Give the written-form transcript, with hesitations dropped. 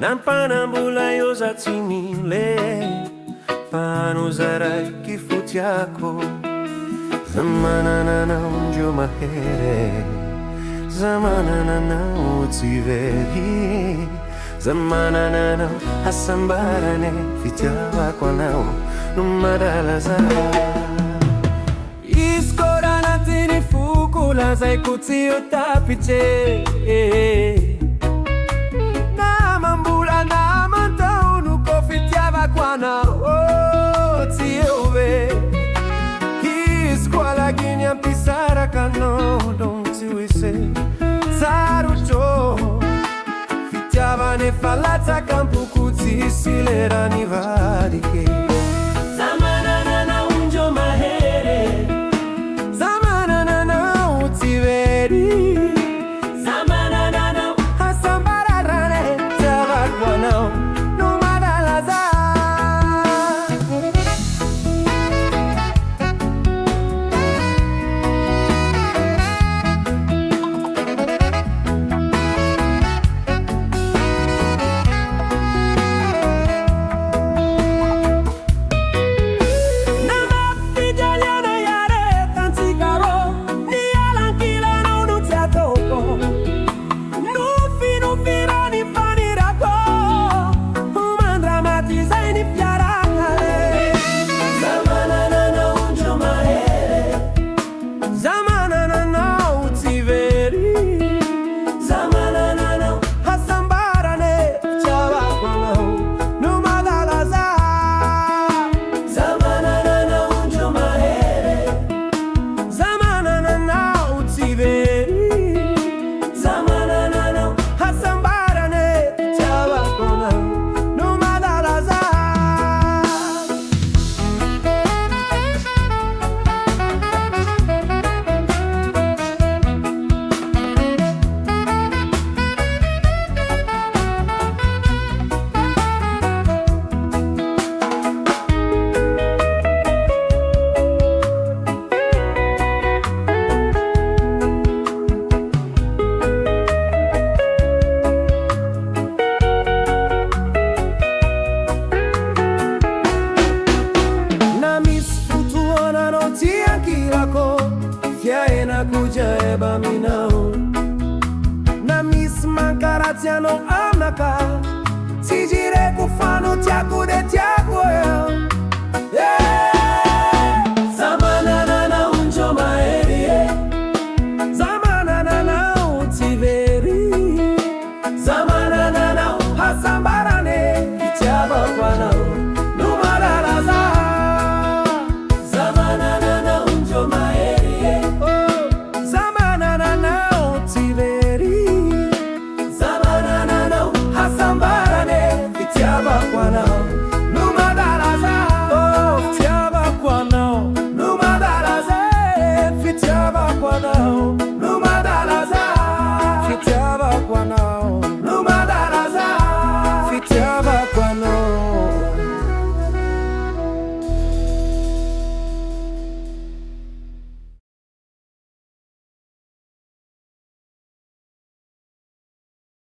Nampanambola eo za tsy mile Fahanozaraiky fotiako Za manananao ndreo mahere Za manananao tsy very Za manananao hasambarane fitiavako anao no madalaza Iskora anatiny foko lazaiko tsy ho tapitse Namambola namantao no ko fitiavako anao tsy ove Isko alagny ampisaraka anao dong tsy hoise Sarotro Fitiavane falatsaka ampoko tsisy lera nivadike Za manananao ndreo mahere Za manananao tsy very Za manananao hasambararane fitiavako anao no madalaza Kuja eba minao Na miss mankaraziano amnaka Si jire kufano tiaku de tia